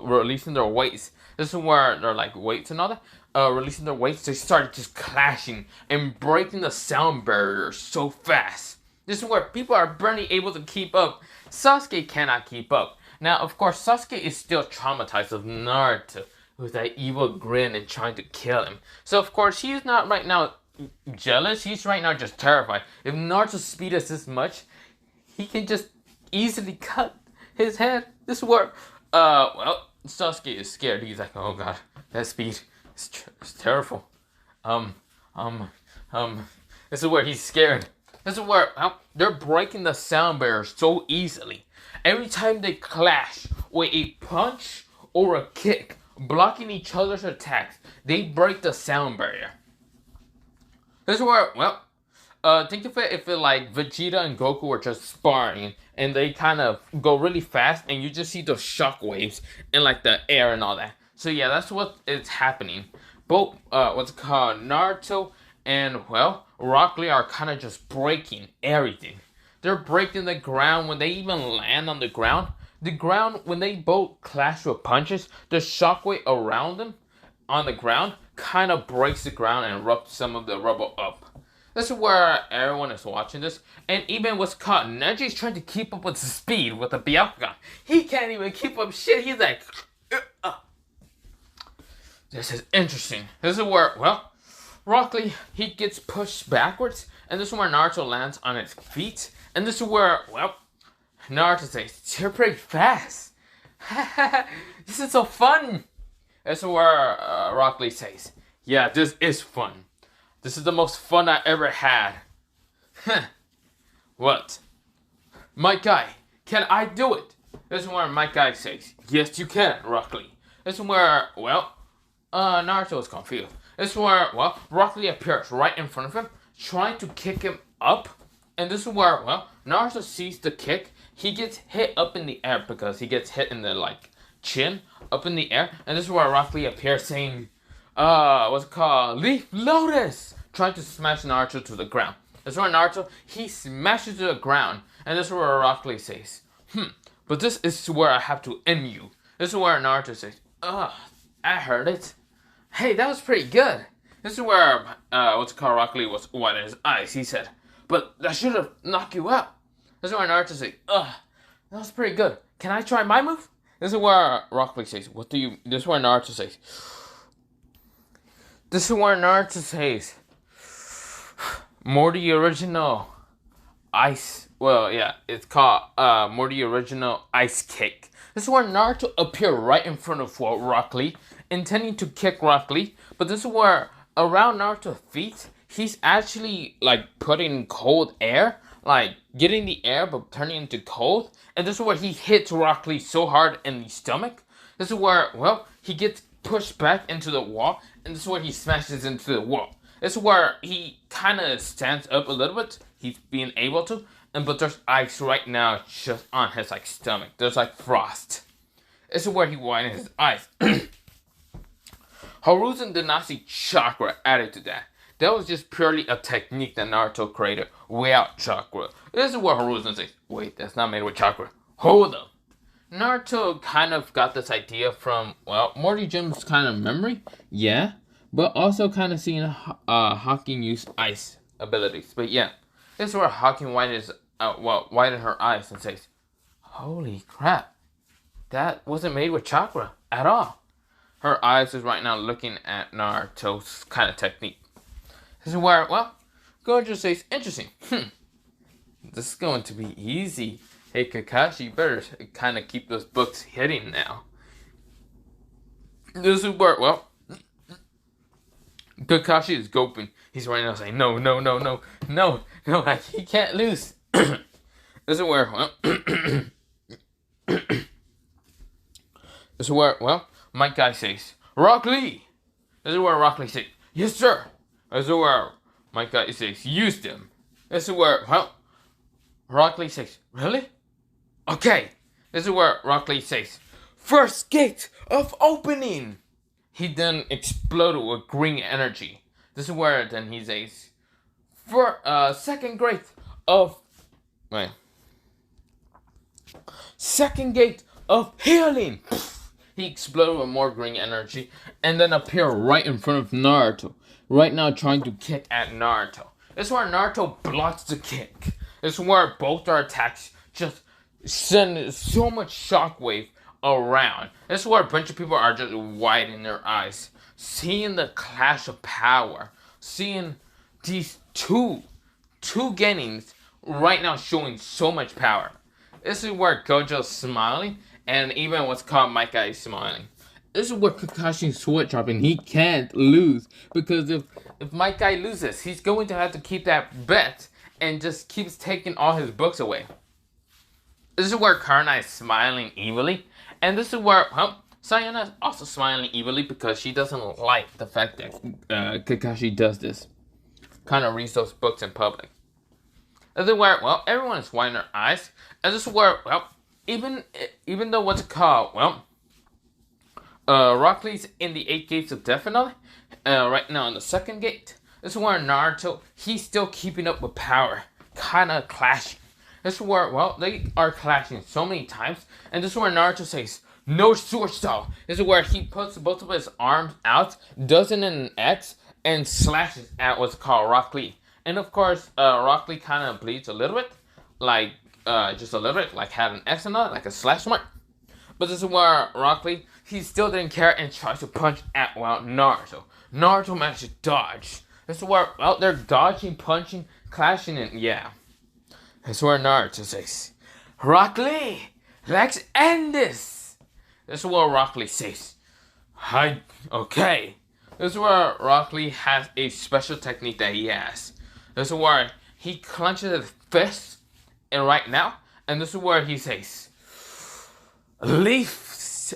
releasing their weights, this is where they're like weights and all that. Releasing their weights, they started just clashing and breaking the sound barrier so fast. This is where people are barely able to keep up. Sasuke cannot keep up. Now, of course, Sasuke is still traumatized of Naruto with that evil grin and trying to kill him. So, of course, he's not right now jealous. He's right now just terrified. If Naruto's speed is this much, he can just easily cut his head. This is where, Sasuke is scared. He's like, oh god, that speed. It's terrible. This is where he's scared. This is where they're breaking the sound barrier so easily. Every time they clash with a punch or a kick, blocking each other's attacks, they break the sound barrier. This is where, think of it if it like Vegeta and Goku were just sparring and they kind of go really fast and you just see those shockwaves in like the air and all that. So yeah, that's what is happening. Both what's it called, Naruto and Rock Lee are kind of just breaking everything. They're breaking the ground when they even land on the ground. The ground when they both clash with punches, the shockwave around them on the ground kind of breaks the ground and rubs some of the rubble up. This is where everyone is watching this, and even what's called Neji's trying to keep up with the speed with the Byakugan. He can't even keep up shit. He's like, This is interesting. This is where, Rock Lee, he gets pushed backwards, and this is where Naruto lands on his feet, and this is where, Naruto says, "You're pretty fast. This is so fun." This is where Rock Lee says, "Yeah, this is fun. This is the most fun I ever had." What? My guy, can I do it? This is where my guy says, "Yes, you can, Rock Lee." This is where, Naruto is confused. This is where, Rock Lee appears right in front of him, trying to kick him up. And this is where, Naruto sees the kick. He gets hit up in the air because he gets hit in the, chin, up in the air. And this is where Rock Lee appears saying, what's it called? Leaf Lotus! Trying to smash Naruto to the ground. This is where Naruto, he smashes to the ground. And this is where Rock Lee says, but this is where I have to end you. This is where Naruto says, I heard it. Hey, that was pretty good. This is where, Rock Lee was white in his eyes. He said, but that should have knocked you out. This is where Naruto says, that was pretty good. Can I try my move? This is where Rock Lee says, this is where Naruto says, more the original ice, it's called, more the original ice kick. This is where Naruto appeared right in front of Rock Lee, intending to kick Rock Lee, but this is where, around Naruto's feet, he's actually, putting cold air, getting the air, but turning into cold, and this is where he hits Rock Lee so hard in the stomach. This is where, he gets pushed back into the wall, and this is where he smashes into the wall. This is where he kind of stands up a little bit, he's being able to, but there's ice right now just on his, stomach. There's, frost. This is where he widens his eyes. Hiruzen did not see chakra added to that. That was just purely a technique that Naruto created without chakra. This is where Hiruzen says, wait, that's not made with chakra. Hold up. Naruto kind of got this idea from, Morty Jim's kind of memory. Yeah. But also kind of seeing Hawking use ice abilities. But yeah. This is where Hawking widens her eyes and says, holy crap. That wasn't made with chakra at all. Her eyes is right now looking at Naruto's kind of technique. This is where, Gojo says, interesting. This is going to be easy. Hey, Kakashi, you better kind of keep those books hidden now. This is where, Kakashi is gulping. He's right now saying, no, he can't lose. This is where, my guy says, Rock Lee. This is where Rock Lee says, yes, sir. This is where my guy says, use them. This is where, Rock Lee says, really? Okay. This is where Rock Lee says, first gate of opening. He then exploded with green energy. This is where then he says, for second gate of healing. He exploded with more green energy and then appeared right in front of Naruto. Right now trying to kick at Naruto. This is where Naruto blocks the kick. This is where both their attacks just send so much shockwave around. This is where a bunch of people are just widening their eyes. Seeing the clash of power. Seeing these two Genins right now showing so much power. This is where Gojo's smiling. And even what's called Micah is smiling. This is where Kakashi's switch dropping. He can't lose. Because if Micah loses, he's going to have to keep that bet. and just keeps taking all his books away. This is where Karna is smiling evilly, and this is where Sayana is also smiling evilly because she doesn't like the fact that Kakashi does this, kind of reads those books in public. This is where everyone is wiping their eyes, and this is where even though what's it called Rock Lee's in the 8 gates of definitely right now in the 2nd gate. This is where Naruto, he's still keeping up with power, kind of clashing. This is where, they are clashing so many times. And this is where Naruto says, no sword style. This is where he puts both of his arms out, does it in an X, and slashes at what's called Rock Lee. And of course, Rock Lee kind of bleeds a little bit. Like, just a little bit. Like, had an X on it, like a slash mark. But this is where Rock Lee, he still didn't care and tries to punch at, Naruto. Naruto managed to dodge. This is where, they're dodging, punching, clashing, and yeah. This is where Naruto says, Rock Lee, let's end this. This is where Rock Lee says, okay. This is where Rock Lee has a special technique that he has. This is where he clenches his fist, and right now, and this is where he says, Leaf,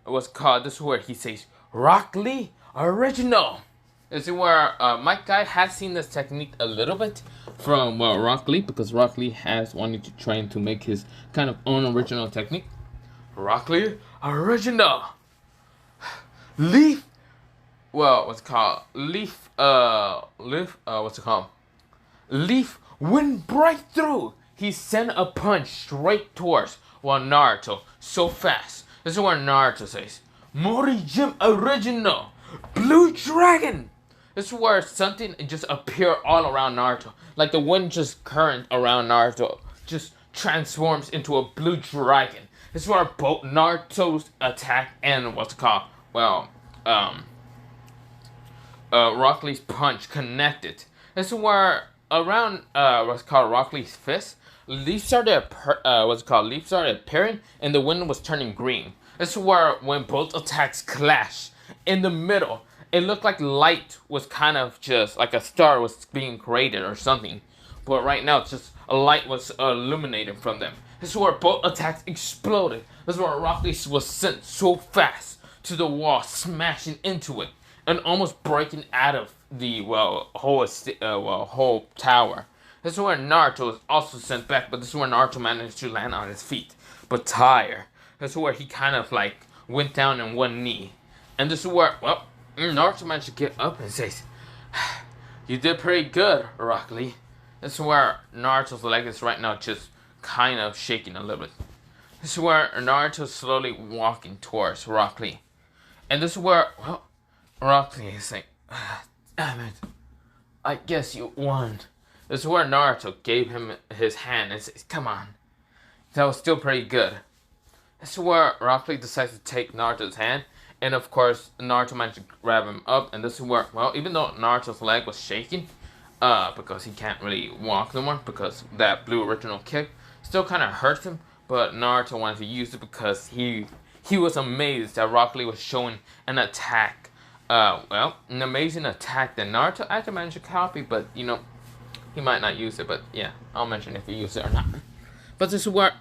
what's called, this is where he says, Rock Lee original. This is where my guy has seen this technique a little bit from Rock Lee, because Rock Lee has wanted to try to make his kind of own original technique. Rock Lee original. Leaf, what's it called? Leaf, what's it called? Leaf went right through. He sent a punch straight towards Naruto so fast. This is where Naruto says, Mori Jim original. Blue Dragon. This is where something just appeared all around Naruto. Like the wind just current around Naruto just transforms into a blue dragon. This is where both Naruto's attack and what's it called, Rock Lee's punch connected. This is where around what's called Rock Lee's fist, leaf started appearing, and the wind was turning green. This is where when both attacks clash in the middle, it looked like light was kind of just like a star was being created or something. But right now, it's just a light was illuminated from them. This is where both attacks exploded. This is where Rock Lee was sent so fast to the wall, smashing into it and almost breaking out of the whole tower. This is where Naruto was also sent back, but this is where Naruto managed to land on his feet, but tired. This is where he kind of like went down on one knee. And this is where, Naruto managed to get up and says, you did pretty good, Rock Lee. This is where Naruto's leg is right now just kind of shaking a little bit. This is where Naruto's slowly walking towards Rock Lee. And this is where, Rock Lee is saying, damn it, I guess you won. This is where Naruto gave him his hand and says, come on. That was still pretty good. This is where Rock Lee decides to take Naruto's hand. And of course, Naruto managed to grab him up. And this is where, even though Naruto's leg was shaking, because he can't really walk no more, because that blue original kick still kind of hurts him. But Naruto wanted to use it because he was amazed that Rock Lee was showing an attack. An amazing attack that Naruto actually managed to copy, but, he might not use it. But, yeah, I'll mention if he used it or not. But this is where,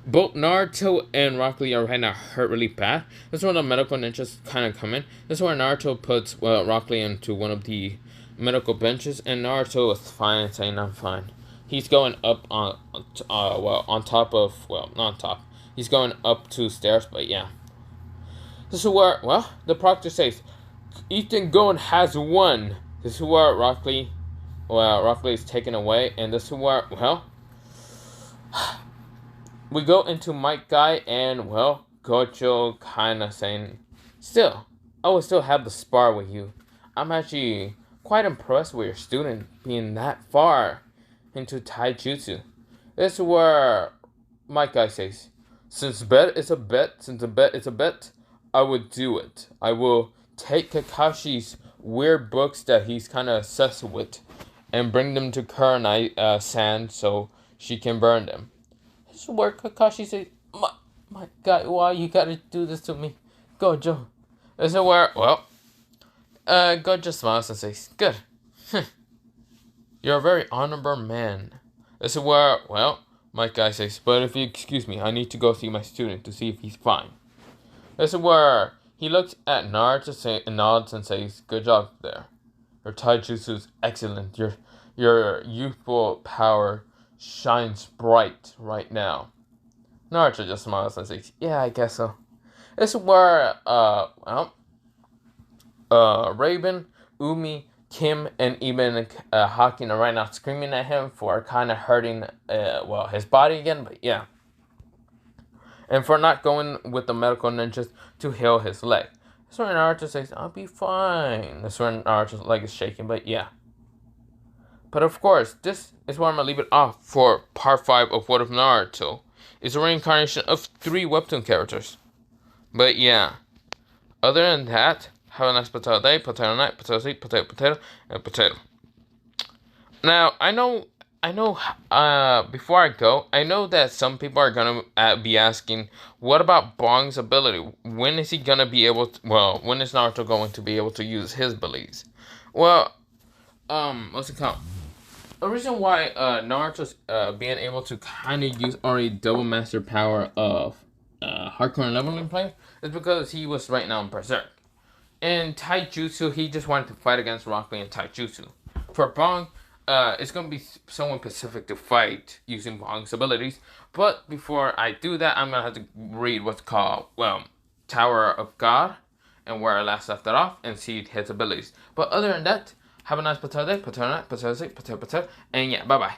both Naruto and Rock Lee are right now hurt really bad. This is where the medical ninjas kind of come in. This is where Naruto puts Rock Lee into one of the medical benches, and Naruto is fine, saying I'm fine. He's going up on top of, not on top. He's going up 2 stairs, but yeah. This is where, the proctor says, Ethan Gon has won. This is where Rock Lee is taken away, and this is where, we go into Mike Guy, and, Gojo kind of saying, still, I will still have the spar with you. I'm actually quite impressed with your student being that far into taijutsu. This is where Mike Guy says, since a bet is a bet, I would do it. I will take Kakashi's weird books that he's kind of obsessed with and bring them to Kurenai Sand so she can burn them. This is where Kakashi says, my God, why you gotta do this to me? Gojo. This is where, Gojo smiles and says, good. You're a very honorable man. This is where, well, my guy says, but if you excuse me, I need to go see my student to see if he's fine. This is where he looks at Naruto and nods and says, good job there. Your taijutsu is excellent. Your youthful power shines bright right now. Naruto just smiles and says, yeah, I guess so. This is where, Raven, Umi, Kim, and even Hakin are right now screaming at him for kind of hurting, his body again, but yeah. And for not going with the medical ninjas to heal his leg. That's where Naruto says, I'll be fine. That's where Naruto's leg is shaking, but yeah. But of course, this is where I'm going to leave it off for part 5 of What of Naruto. It's a reincarnation of 3 webtoon characters. But yeah. Other than that, have a nice potato day, potato night, potato seed, potato, and potato. Now, I know, before I go, I know that some people are going to be asking, what about Bong's ability? When is he going to be able to, when is Naruto going to be able to use his abilities? Well, what's it called? The reason why Naruto's being able to kind of use already double master power of hardcore and leveling play is because he was right now in Berserk. In Taijutsu, he just wanted to fight against Rock Lee and Taijutsu. For Bong, it's going to be somewhat specific to fight using Bong's abilities. But before I do that, I'm going to have to read what's called, Tower of God, and where I last left it off, and see his abilities. But other than that, have a nice potato day, potato night, potato day, potato, and yeah, bye-bye.